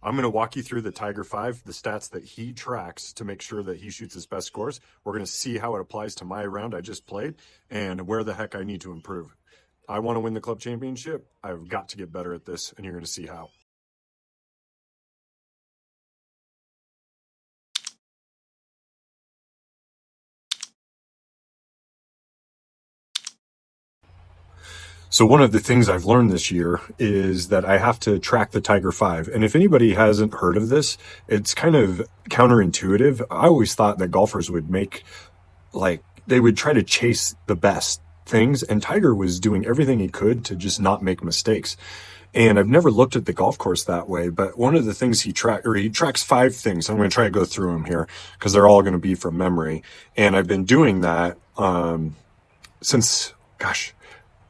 I'm going to walk you through the Tiger 5, the stats that he tracks to make sure that he shoots his best scores. We're going to see how it applies to my round I just played and where the heck I need to improve. I want to win the club championship. I've got to get better at this, and you're going to see how. So one of the things I've learned this year is that I have to track the Tiger 5. And if anybody hasn't heard of this, it's kind of counterintuitive. I always thought that golfers would make, like, they would try to chase the best things, and Tiger was doing everything he could to just not make mistakes. And I've never looked at the golf course that way, but one of the things he tracks 5 things. I'm going to try to go through them here because they're all going to be from memory. And I've been doing that since, gosh,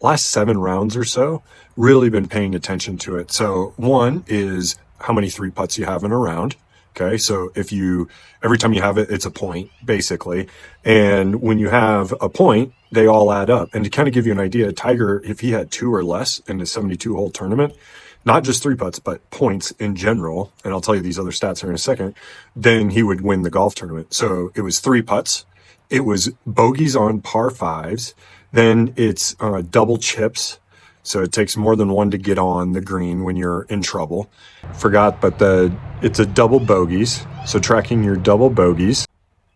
last 7 rounds or so, really been paying attention to it. So one is how many 3-putts you have in a round. Okay. So every time you have it, it's a point basically. And when you have a point, they all add up. And to kind of give you an idea, Tiger, if he had 2 or less in the 72-hole tournament, not just 3-putts, but points in general, and I'll tell you these other stats here in a second, then he would win the golf tournament. So it was 3 putts. It was bogeys on par 5s. Then it's double chips. So it takes more than one to get on the green when you're in trouble. Forgot, but it's a double bogeys. So tracking your double bogeys.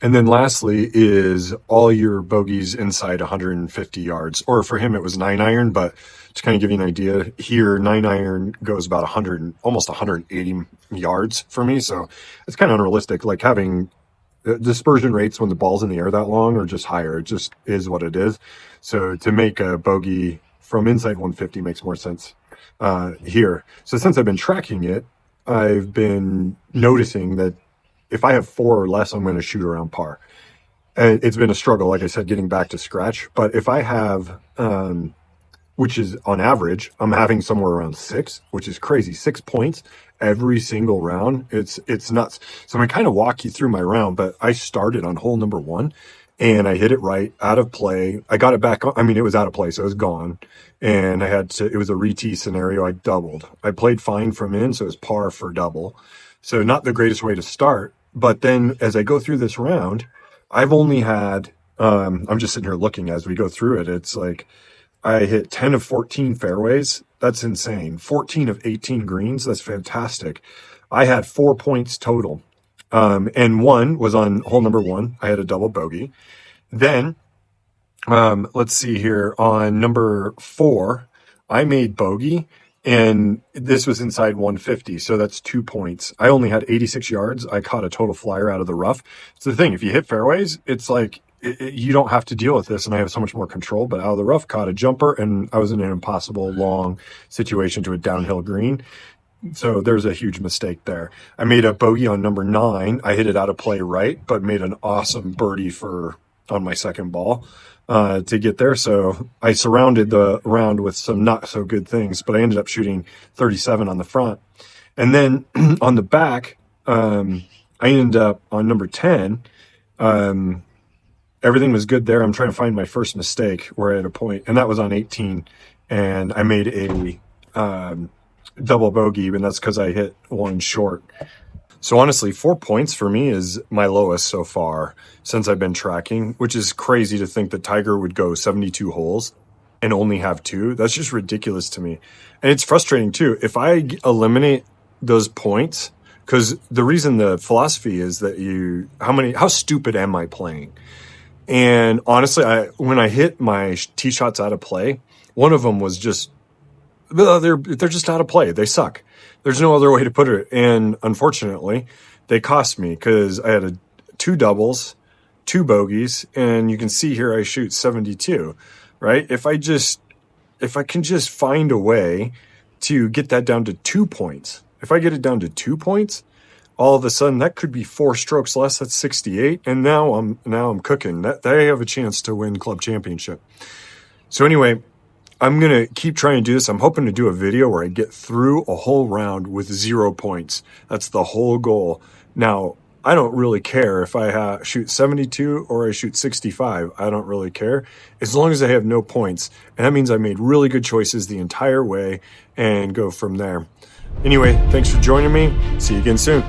And then lastly is all your bogeys inside 150 yards. Or for him, it was 9-iron. But to kind of give you an idea, here, 9-iron goes about 100, almost 180 yards for me. So it's kind of unrealistic. Like having dispersion rates when the ball's in the air that long are just higher. It just is what it is. So to make a bogey from inside 150 makes more sense here. So since I've been tracking it, I've been noticing that if I have 4 or less, I'm going to shoot around par. And it's been a struggle, like I said, getting back to scratch. But if I have, which is on average, I'm having somewhere around 6, which is crazy. 6 points every single round. It's nuts. So I'm going to kind of walk you through my round, but I started on hole number 1 and I hit it right out of play. I got it back on. I mean, it was out of play, so it was gone. And it was a re-tee scenario. I doubled. I played fine from in, so it was par for double. So not the greatest way to start. But then as I go through this round, I've only had, I'm just sitting here looking as we go through it. It's like I hit 10 of 14 fairways. That's insane. 14 of 18 greens. That's fantastic. I had 4 points total. And one was on hole number 1. I had a double bogey. Then, let's see here. On number 4, I made bogey, and this was inside 150. So that's 2 points. I only had 86 yards. I caught a total flyer out of the rough. It's the thing. If you hit fairways, it's like, you don't have to deal with this, and I have so much more control. But out of the rough, caught a jumper, and I was in an impossible long situation to a downhill green. So there's a huge mistake there. I made a bogey on number 9. I hit it out of play right, but made an awesome birdie on my second ball to get there. So I surrounded the round with some not so good things, but I ended up shooting 37 on the front. And then on the back, I ended up on number 10. Everything was good there. I'm trying to find my first mistake where I had a point, and that was on 18. And I made a double bogey, and that's because I hit one short. So honestly, 4 points for me is my lowest so far since I've been tracking, which is crazy to think that Tiger would go 72 holes and only have 2. That's just ridiculous to me. And it's frustrating too. If I eliminate those points, because the reason, the philosophy is that how stupid am I playing? And honestly, when I hit my tee shots out of play, one of them was just, they're just out of play. They suck. There's no other way to put it. And unfortunately, they cost me because I had 2 doubles, 2 bogeys, and you can see here I shoot 72, right? If I can just find a way to get that down to 2 points, if I get it down to 2 points, all of a sudden that could be 4 strokes less. That's 68. And now I'm cooking. They have a chance to win club championship. So anyway, I'm going to keep trying to do this. I'm hoping to do a video where I get through a whole round with 0 points. That's the whole goal. Now, I don't really care if I shoot 72 or I shoot 65. I don't really care as long as I have no points. And that means I made really good choices the entire way and go from there. Anyway, thanks for joining me. See you again soon.